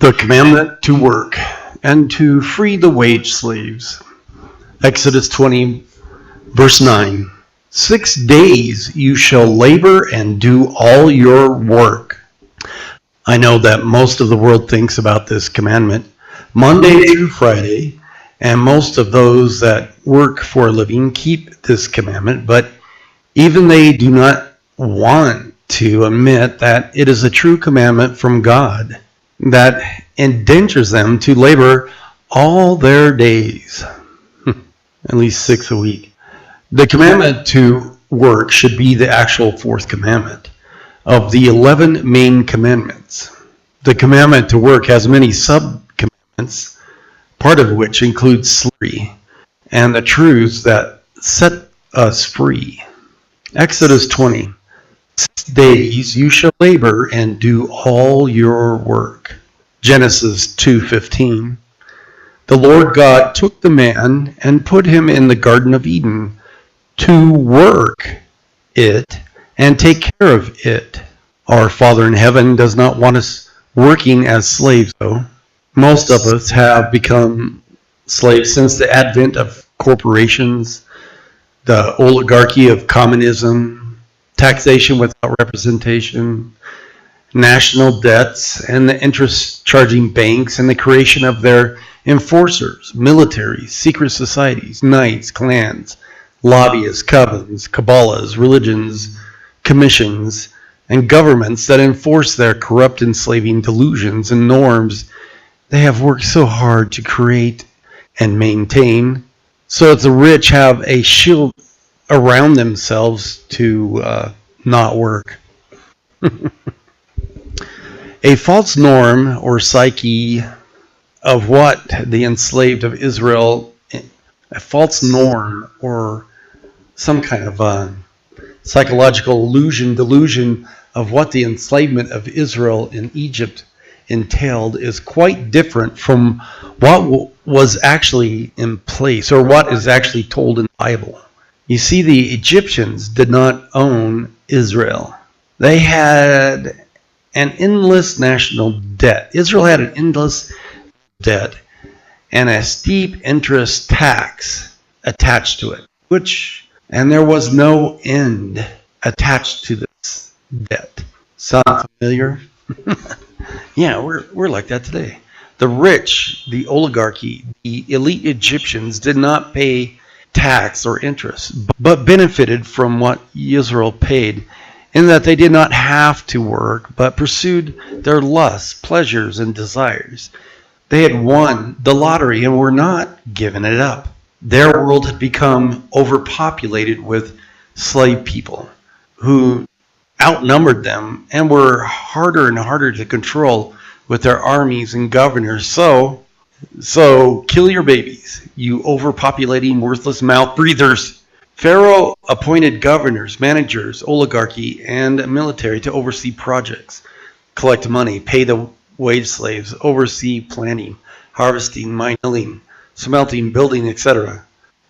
The commandment to work and to free the wage slaves. Exodus 20, verse 9. 6 days you shall labor and do all your work. I know that most of the world thinks about this commandment Monday through Friday, and most of those that work for a living keep this commandment, but even they do not want to admit that it is a true commandment from God that indentures them to labor all their days, at least 6 a week. The commandment to work should be the actual fourth commandment of the 11 main commandments. The commandment to work has many sub-commandments, part of which includes slavery and the truths that set us free. Exodus 20. 6 days you shall labor and do all your work. Genesis 2:15. The Lord God took the man and put him in the Garden of Eden to work it and take care of it. Our Father in heaven does not want us working as slaves, though. Most of us have become slaves since the advent of corporations, the oligarchy of communism, taxation without representation, national debts, and the interest-charging banks, and the creation of their enforcers, military, secret societies, knights, clans, lobbyists, covens, cabbalas, religions, commissions, and governments that enforce their corrupt, enslaving delusions and norms they have worked so hard to create and maintain, so that the rich have a shield around themselves to not work. A false norm or psyche of what the enslaved of Israel, a false norm or some kind of psychological delusion of what the enslavement of Israel in Egypt entailed is quite different from what was actually in place or what is actually told in the Bible. You see, the Egyptians did not own Israel. They had an endless national debt. Israel had an endless debt and a steep interest tax attached to it, and there was no end attached to this debt. Sound familiar? Yeah, we're like that today. The rich, the oligarchy, the elite Egyptians did not pay tax or interest, but benefited from what Yisrael paid, in that they did not have to work, but pursued their lusts, pleasures, and desires. They had won the lottery and were not giving it up. Their world had become overpopulated with slave people who outnumbered them and were harder and harder to control with their armies and govenors. So kill your babies, you overpopulating, worthless mouth breathers. Pharaoh appointed governors, managers, oligarchy, and military to oversee projects, collect money, pay the wage slaves, oversee planting, harvesting, mining, smelting, building, etc.,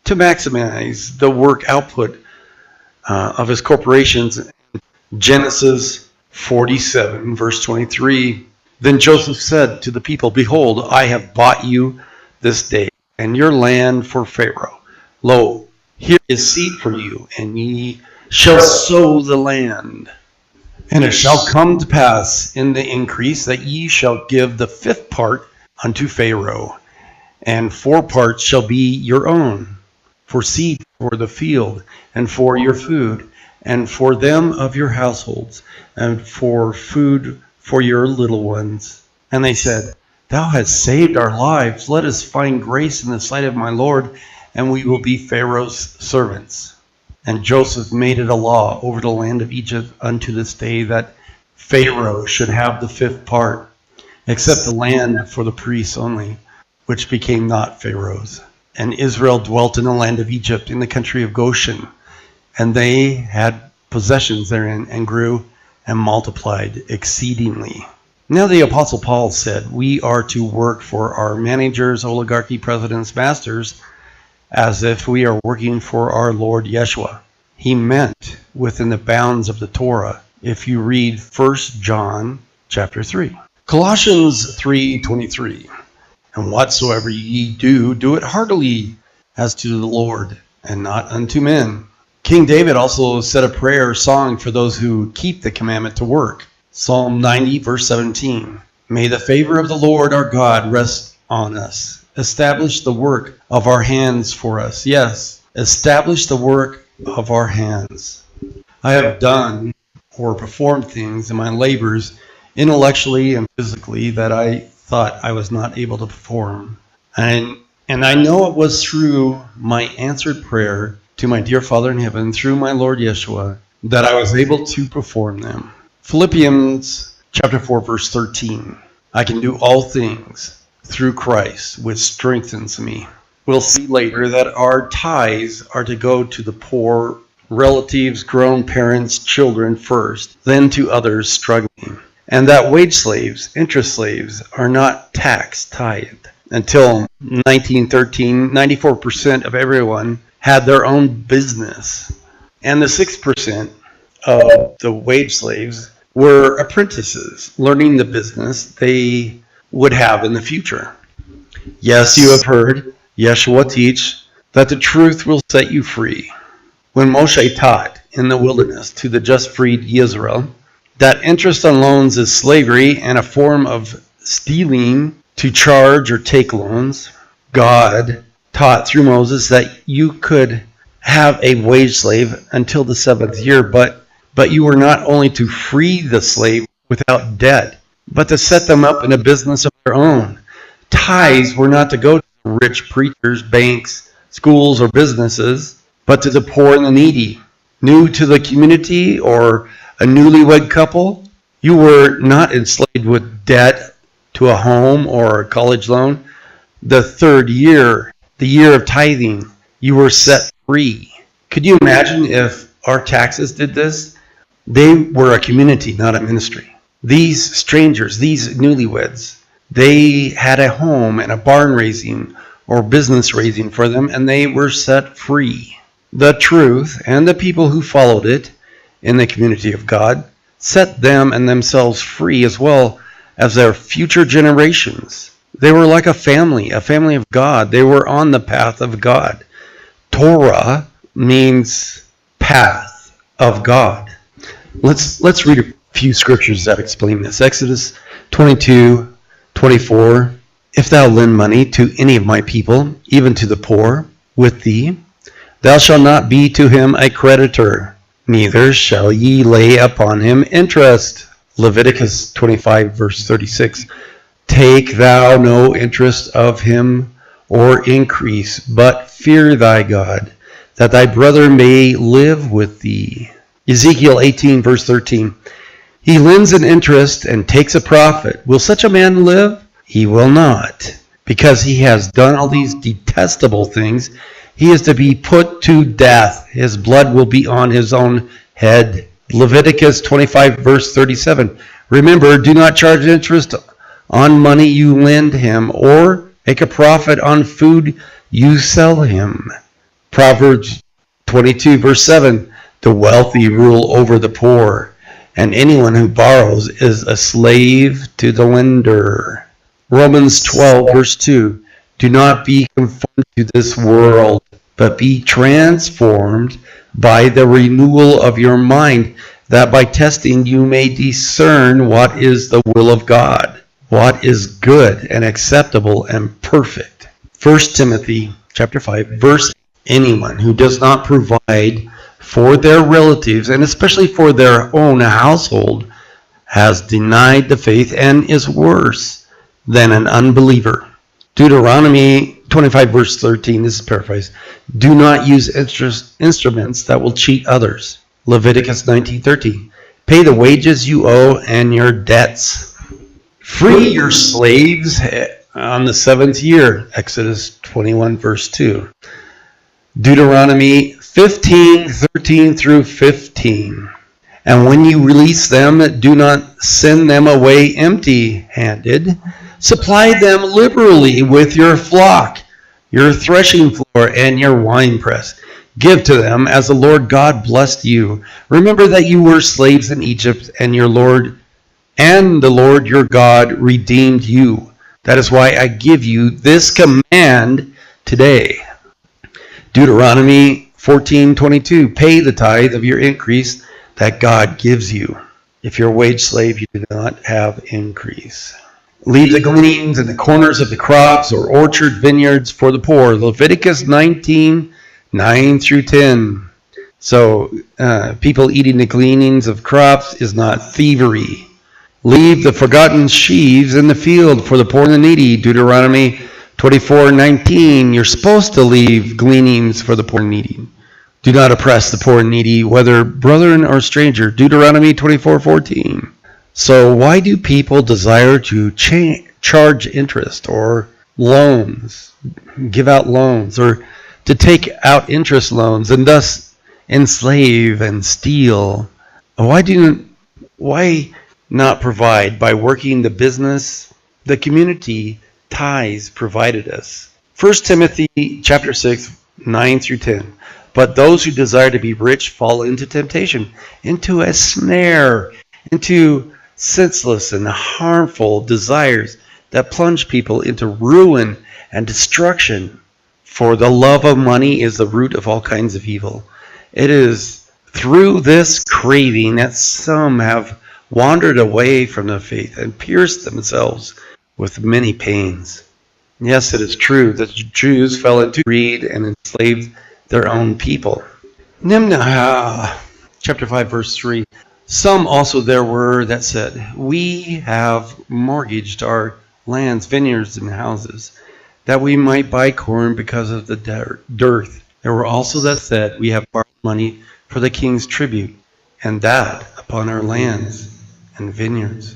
to maximize the work output of his corporations. Genesis 47, verse 23. Then Joseph said to the people, Behold, I have bought you this day and your land for Pharaoh. Lo, here is seed for you, and ye shall sow the land. And it shall come to pass in the increase that ye shall give the 5th part unto Pharaoh, and 4 parts shall be your own, for seed for the field, and for your food, and for them of your households, and for food for your little ones. And they said, Thou hast saved our lives. Let us find grace in the sight of my Lord, and we will be Pharaoh's servants. And Joseph made it a law over the land of Egypt unto this day that Pharaoh should have the 5th part, except the land for the priests only, which became not Pharaoh's. And Israel dwelt in the land of Egypt, in the country of Goshen, and they had possessions therein, and grew and multiplied exceedingly. Now the Apostle Paul said, we are to work for our managers, oligarchy, presidents, masters, as if we are working for our Lord Yeshua. He meant within the bounds of the Torah, if you read 1 John chapter 3. Colossians 3:23. And whatsoever ye do, do it heartily, as to the Lord, and not unto men. King David also said a prayer song for those who keep the commandment to work. Psalm 90, verse 17. May the favor of the Lord our God rest on us. Establish the work of our hands for us. Yes, establish the work of our hands. I have done or performed things in my labors, intellectually and physically, that I thought I was not able to perform. And I know it was through my answered prayer to my dear Father in heaven, through my Lord Yeshua, that I was able to perform them. Philippians chapter 4, verse 13. I can do all things through Christ, which strengthens me. We'll see later that our tithes are to go to the poor, relatives, grown parents, children first, then to others struggling. And that wage slaves, interest slaves, are not tax-tithed. Until 1913, 94% of everyone had their own business. And the 6% of the wage slaves were apprentices, learning the business they would have in the future. Yes, you have heard Yeshua teach that the truth will set you free. When Moshe taught in the wilderness to the just freed Yisrael that interest on loans is slavery and a form of stealing to charge or take loans, God taught through Moses that you could have a wage slave until the 7th year, but you were not only to free the slave without debt, but to set them up in a business of their own. Tithes were not to go to rich preachers, banks, schools, or businesses, but to the poor and the needy. New to the community or a newlywed couple, you were not enslaved with debt to a home or a college loan. The 3rd year, the year of tithing, you were set free. Could you imagine if our taxes did this? They were a community, not a ministry. These strangers, these newlyweds, they had a home and a barn raising or business raising for them, and they were set free. The truth and the people who followed it in the community of God set them and themselves free, as well as their future generations. They were like a family of God. They were on the path of God. Torah means path of God. Let's read a few scriptures that explain this. Exodus 22:24. If thou lend money to any of my people, even to the poor, with thee, thou shalt not be to him a creditor, neither shall ye lay upon him interest. Leviticus 25, verse 36. Take thou no interest of him or increase, but fear thy God, that thy brother may live with thee. Ezekiel 18, verse 13. He lends an interest and takes a profit. Will such a man live? He will not. Because he has done all these detestable things, he is to be put to death. His blood will be on his own head. Leviticus 25, verse 37. Remember, do not charge interest on money you lend him, or make a profit on food you sell him. Proverbs 22, verse 7. The wealthy rule over the poor, and anyone who borrows is a slave to the lender. Romans 12, verse 2. Do not be conformed to this world, but be transformed by the renewal of your mind, that by testing you may discern what is the will of God, what is good and acceptable and perfect. 1 Timothy chapter 5, verse 8. Anyone who does not provide for their relatives, and especially for their own household, has denied the faith and is worse than an unbeliever. Deuteronomy 25, verse 13, this is paraphrased. Do not use instruments that will cheat others. Leviticus 19:13. Pay the wages you owe and your debts. Free your slaves on the 7th year. Exodus 21, verse 2. Deuteronomy 15:13 through 15. And when you release them, do not send them away empty-handed. Supply them liberally with your flock, your threshing floor, and your winepress. Give to them as the Lord God blessed you. Remember that you were slaves in Egypt, and your Lord and the Lord your God redeemed you. That is why I give you this command today. Deuteronomy 14:22. Pay the tithe of your increase that God gives you. If you're a wage slave, you do not have increase. Leave the gleanings in the corners of the crops or orchard vineyards for the poor. Leviticus 19:9 through 10. So people eating the gleanings of crops is not thievery. Leave the forgotten sheaves in the field for the poor and the needy. Deuteronomy 24:19. You're supposed to leave gleanings for the poor and needy. Do not oppress the poor and needy, whether brethren or stranger. Deuteronomy 24:14. So why do people desire to charge interest or loans, give out loans, or to take out interest loans and thus enslave and steal? Why not provide by working the business the community ties provided us? 1 Timothy chapter 6, 9 through 10. But those who desire to be rich fall into temptation, into a snare, into senseless and harmful desires that plunge people into ruin and destruction. For the love of money is the root of all kinds of evil. It is through this craving that some have wandered away from the faith and pierced themselves with many pains. Yes, it is true that the Jews fell into greed and enslaved their own people. Nimnah, chapter 5, verse 3. Some also there were that said, we have mortgaged our lands, vineyards, and houses, that we might buy corn because of the dearth. There were also that said, we have borrowed money for the king's tribute, and that upon our lands and vineyards.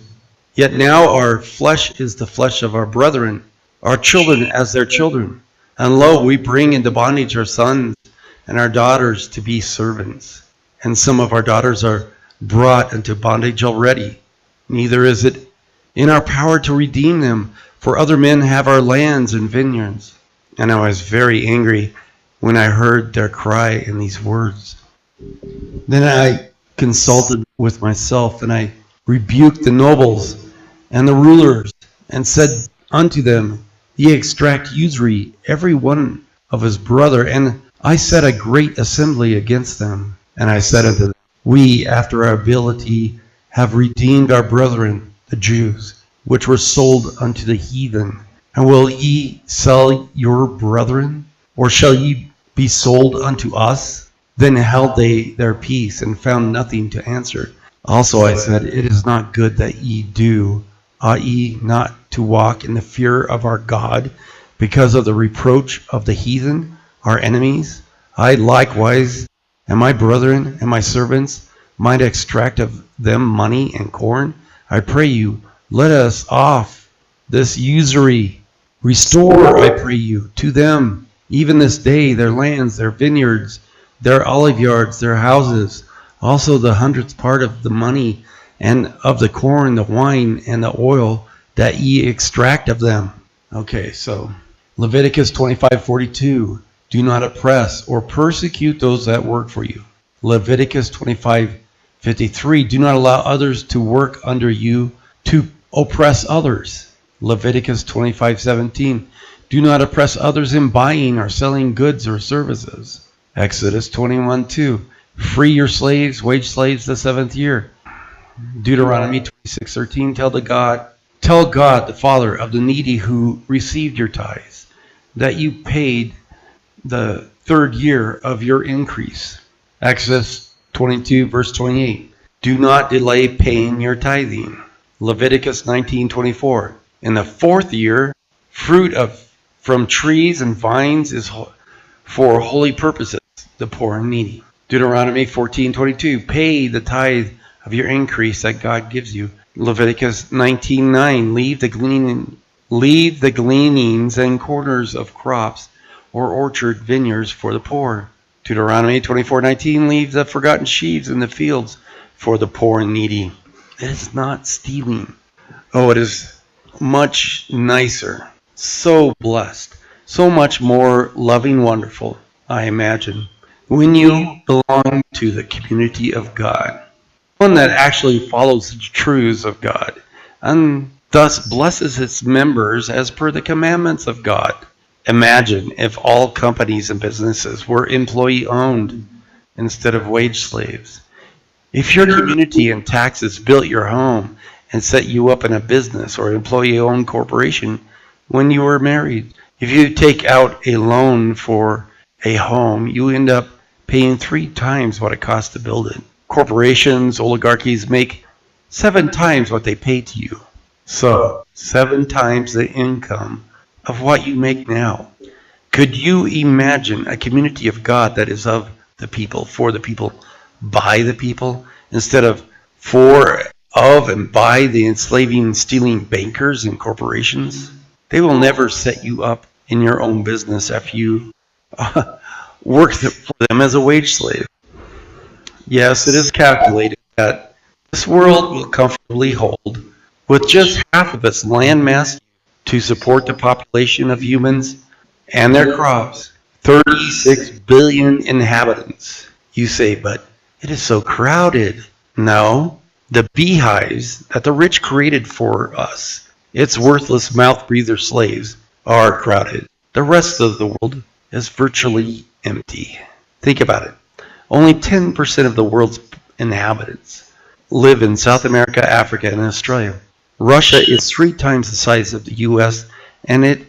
Yet now our flesh is the flesh of our brethren, our children as their children. And lo, we bring into bondage our sons and our daughters to be servants. And some of our daughters are brought into bondage already. Neither is it in our power to redeem them, for other men have our lands and vineyards. And I was very angry when I heard their cry in these words. Then I consulted with myself, and I rebuked the nobles and the rulers, and said unto them, ye extract usury, every one of his brother. And I set a great assembly against them. And I said unto them, we, after our ability, have redeemed our brethren, the Jews, which were sold unto the heathen. And will ye sell your brethren? Or shall ye be sold unto us? Then held they their peace, and found nothing to answer. Also I said, it is not good that ye do. Ought ye not to walk in the fear of our God, because of the reproach of the heathen, our enemies? I likewise, and my brethren and my servants, might extract of them money and corn. I pray you, let us off this usury. Restore, I pray you, to them, even this day, their lands, their vineyards, their olive yards, their houses, also the 100th part of the money, and of the corn, the wine, and the oil that ye extract of them. Okay, so Leviticus 25:42. Do not oppress or persecute those that work for you. Leviticus 25:53. Do not allow others to work under you to oppress others. Leviticus 25:17. Do not oppress others in buying or selling goods or services. Exodus 21:2. Free your slaves, wage slaves, the 7th year. Deuteronomy 26:13. Tell God, the Father of the needy who received your tithes, that you paid the 3rd year of your increase. Exodus 22, verse 28. Do not delay paying your tithing. Leviticus 19:24. In the 4th year, fruit from trees and vines is for holy purposes, the poor and needy. Deuteronomy 14:22. Pay the tithe of your increase that God gives you. Leviticus 19:9. Leave the gleanings and corners of crops or orchard vineyards for the poor. Deuteronomy 24:19. Leave the forgotten sheaves in the fields for the poor and needy. It is not stealing. Oh, it is much nicer. So blessed. So much more loving, wonderful, I imagine, when you belong to the community of God. one that actually follows the truths of God, and thus blesses its members as per the commandments of God. Imagine if all companies and businesses were employee-owned instead of wage slaves. If your community and taxes built your home and set you up in a business or employee-owned corporation when you were married, if you take out a loan for a home, you end up paying 3 times what it costs to build it. Corporations, oligarchies make 7 times what they pay to you. So, 7 times the income of what you make now. Could you imagine a community of God that is of the people, for the people, by the people, instead of for, of, and by the enslaving, stealing bankers and corporations? They will never set you up in your own business if you work for them as a wage slave. Yes, it is calculated that this world will comfortably hold, with just half of its land mass to support the population of humans and their crops, 36 billion inhabitants. You say, but it is so crowded. No, the beehives that the rich created for us, its worthless mouth-breather slaves, are crowded. The rest of the world is virtually empty. Think about it. Only 10% of the world's inhabitants live in South America, Africa, and Australia. Russia is 3 times the size of the U.S., and it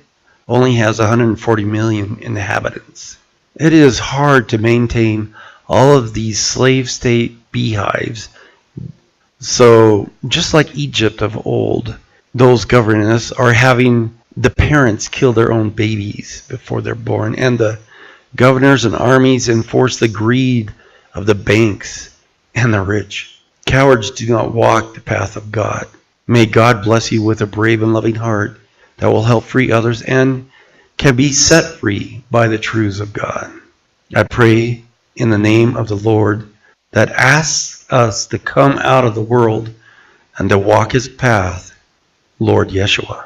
only has 140 million inhabitants. It is hard to maintain all of these slave state beehives. So, just like Egypt of old, those governors are having the parents kill their own babies before they're born, and the governors and armies enforce the greed of the banks and the rich. Cowards do not walk the path of God. May God bless you with a brave and loving heart that will help free others and can be set free by the truths of God. I pray in the name of the Lord that asks us to come out of the world and to walk his path, Lord Yeshua.